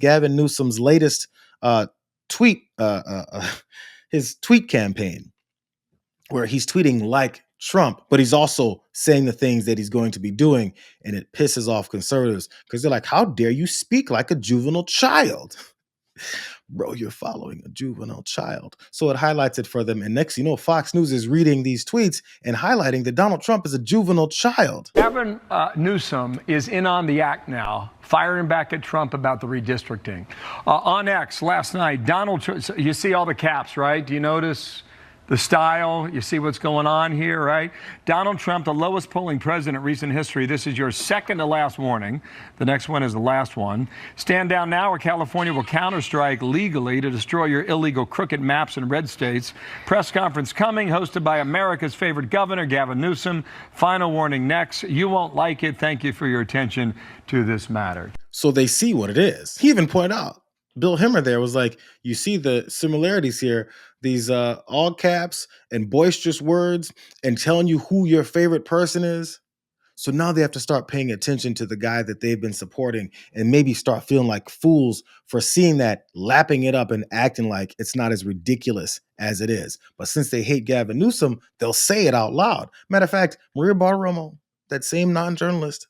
Gavin Newsom's latest tweet, his tweet campaign, where he's tweeting like Trump, but he's also saying the things that he's going to be doing, and it pisses off conservatives because they're like, "How dare you speak like a juvenile child?" Bro, you're following a juvenile child. So it highlights it for them. And next, Fox News is reading these tweets and highlighting that Donald Trump is a juvenile child. Gavin Newsom is in on the act now, firing back at Trump about the redistricting. On X last night, Donald Trump, you see all the caps, right? Do you notice the style? You see what's going on here, right? Donald Trump, the lowest polling president in recent history. This is your second to last warning. The next one is the last one. Stand down now or California will counterstrike legally to destroy your illegal crooked maps in red states. Press conference coming, hosted by America's favorite governor, Gavin Newsom. Final warning next. You won't like it. Thank you for your attention to this matter. So they see what it is. He even pointed out, Bill Hemmer there was like, you see the similarities here, these all caps and boisterous words and telling you who your favorite person is. So now they have to start paying attention to the guy that they've been supporting and maybe start feeling like fools for seeing that, lapping it up and acting like it's not as ridiculous as it is. But since they hate Gavin Newsom, they'll say it out loud. Matter of fact, Maria Bartiromo, that same non-journalist,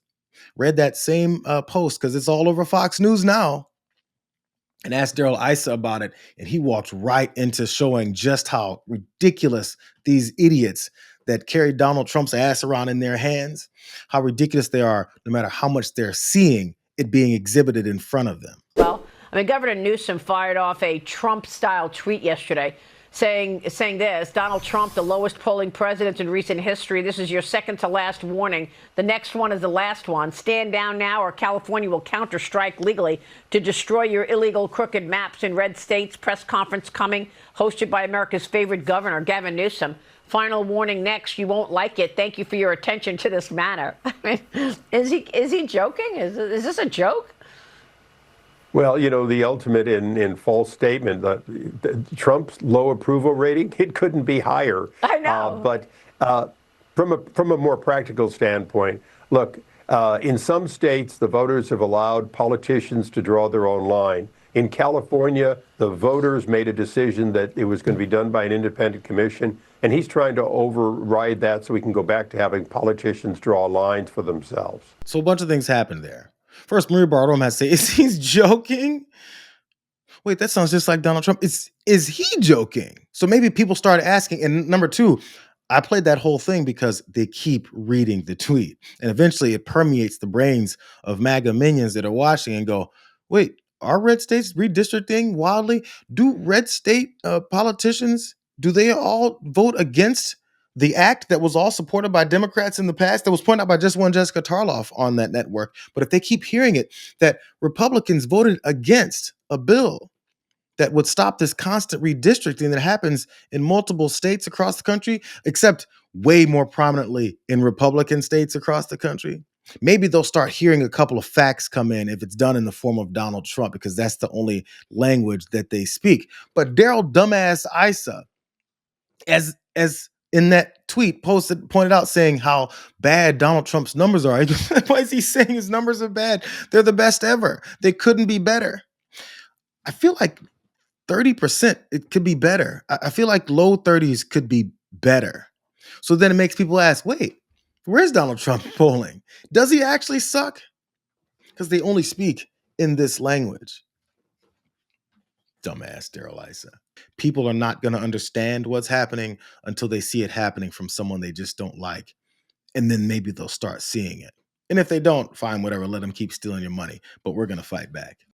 read that same post because it's all over Fox News now, and asked Daryl Issa about it, and he walked right into showing just how ridiculous these idiots that carry Donald Trump's ass around in their hands, how ridiculous they are, no matter how much they're seeing it being exhibited in front of them. Well, Governor Newsom fired off a Trump-style tweet yesterday saying this: Donald Trump, the lowest polling president in recent history. This is your second to last warning. The next one is the last one. Stand down now or California will counterstrike legally to destroy your illegal crooked maps in red states. Press conference coming, hosted by America's favorite governor, Gavin Newsom. Final warning next. You won't like it. Thank you for your attention to this matter. I mean, is he joking? Is this a joke? Well, the ultimate in false statement, Trump's low approval rating, it couldn't be higher. I know. But from a more practical standpoint, look, in some states, the voters have allowed politicians to draw their own line. In California, the voters made a decision that it was going to be done by an independent commission, and he's trying to override that so we can go back to having politicians draw lines for themselves. So a bunch of things happened there. First, Maria Bartiromo has to say, is he joking? Wait, that sounds just like Donald Trump. Is he joking? So maybe people started asking. And number two, I played that whole thing because they keep reading the tweet. And eventually it permeates the brains of MAGA minions that are watching and go, wait, are red states redistricting wildly? Do red state politicians, do they all vote against the act that was all supported by Democrats in the past, that was pointed out by just one Jessica Tarloff on that network? But if they keep hearing it, that Republicans voted against a bill that would stop this constant redistricting that happens in multiple states across the country, except way more prominently in Republican states across the country, maybe they'll start hearing a couple of facts come in if it's done in the form of Donald Trump, because that's the only language that they speak. But Daryl dumbass Issa, as in that tweet pointed out, saying how bad Donald Trump's numbers are. Why is he saying his numbers are bad? They're the best ever. They couldn't be better. I feel like 30%, it could be better. I feel like low 30s could be better. So then it makes people ask, wait, where's Donald Trump polling? Does he actually suck? Because they only speak in this language. Dumbass Daryl Issa. People are not going to understand what's happening until they see it happening from someone they just don't like. And then maybe they'll start seeing it. And if they don't, fine, whatever, let them keep stealing your money. But we're going to fight back.